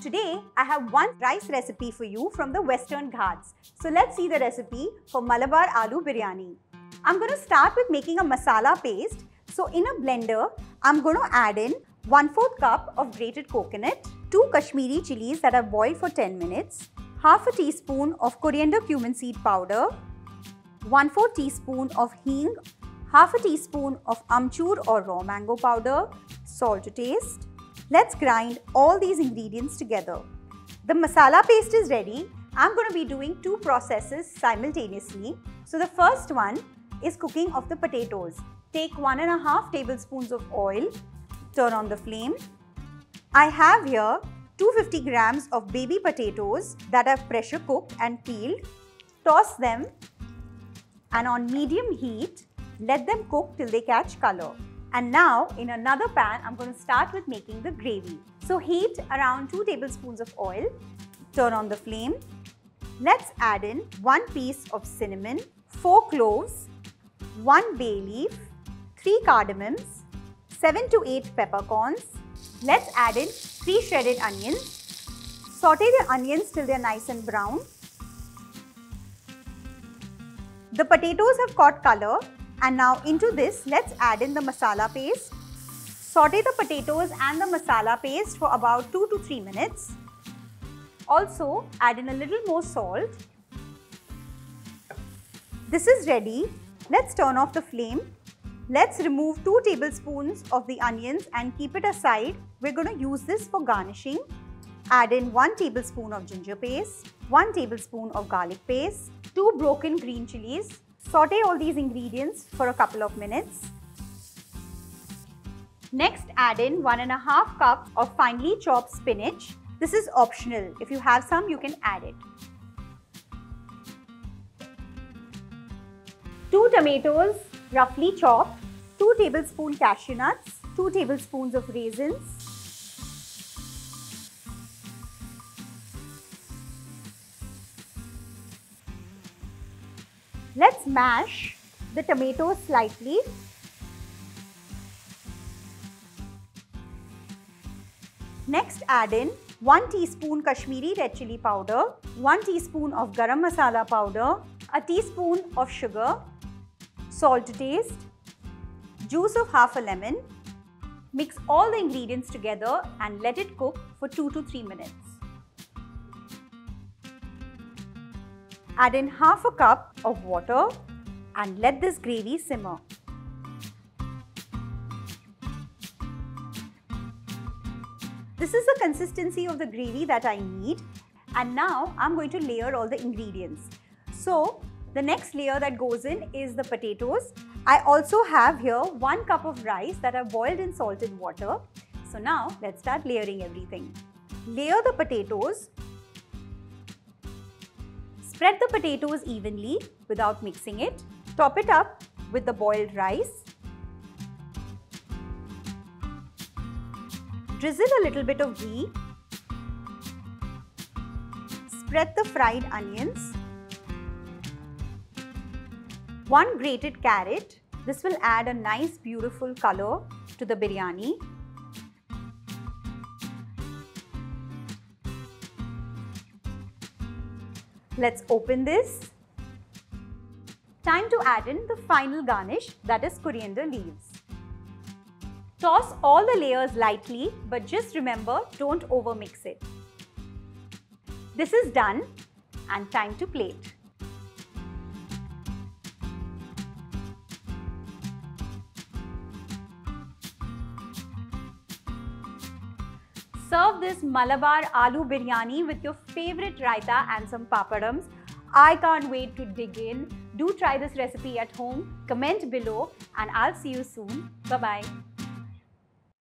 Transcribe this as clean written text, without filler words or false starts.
Today, I have one rice recipe for you from the Western Ghats. So let's see the recipe for Malabar Aloo Biryani. I'm going to start with making a masala paste. So in a blender, I'm going to add in 1/4 cup of grated coconut, 2 Kashmiri chilies that I've boiled for 10 minutes, half a teaspoon of coriander cumin seed powder, 1/4 teaspoon of hing, half a teaspoon of amchur or raw mango powder, salt to taste. Let's grind all these ingredients together. The masala paste is ready. I'm going to be doing 2 processes simultaneously. So the first one is cooking of the potatoes. Take 1.5 tablespoons of oil. Turn on the flame. I have here 250 grams of baby potatoes that I've pressure cooked and peeled. Toss them and on medium heat, let them cook till they catch color. And now in another pan, I'm going to start with making the gravy. So heat around 2 tablespoons of oil. Turn on the flame. Let's add in 1 piece of cinnamon, 4 cloves, 1 bay leaf, 3 cardamoms, 7 to 8 peppercorns. Let's add in 3 shredded onions. Saute the onions till they're nice and brown. The potatoes have caught color. And now into this, let's add in the masala paste. Saute the potatoes and the masala paste for about 2 to 3 minutes. Also, add in a little more salt. This is ready. Let's turn off the flame. Let's remove 2 tablespoons of the onions and keep it aside. We're going to use this for garnishing. Add in 1 tablespoon of ginger paste, 1 tablespoon of garlic paste, 2 broken green chilies. Saute all these ingredients for a couple of minutes. Next, add in 1.5 cup of finely chopped spinach. This is optional. If you have some, you can add it. 2 tomatoes, roughly chopped. 2 tablespoons cashew nuts. 2 tablespoons of raisins. Let's mash the tomatoes slightly. Next, add in 1 teaspoon Kashmiri red chili powder, 1 teaspoon of garam masala powder, a teaspoon of sugar, salt to taste, juice of half a lemon. Mix all the ingredients together and let it cook for 2 to 3 minutes. Add in half a cup of water and let this gravy simmer. This is the consistency of the gravy that I need. And now I'm going to layer all the ingredients. So the next layer that goes in is the potatoes. I also have here 1 cup of rice that I've boiled in salted water. So now let's start layering everything. Layer the potatoes. Spread the potatoes evenly without mixing it. Top it up with the boiled rice. Drizzle a little bit of ghee. Spread the fried onions. 1 grated carrot. This will add a nice, beautiful color to the biryani. Let's open this. Time to add in the final garnish, that is coriander leaves. Toss all the layers lightly, but just remember, don't overmix it. This is done and time to plate. Serve this Malabar Aloo Biryani with your favorite raita and some papadums. I can't wait to dig in. Do try this recipe at home, comment below, and I'll see you soon. Bye-bye.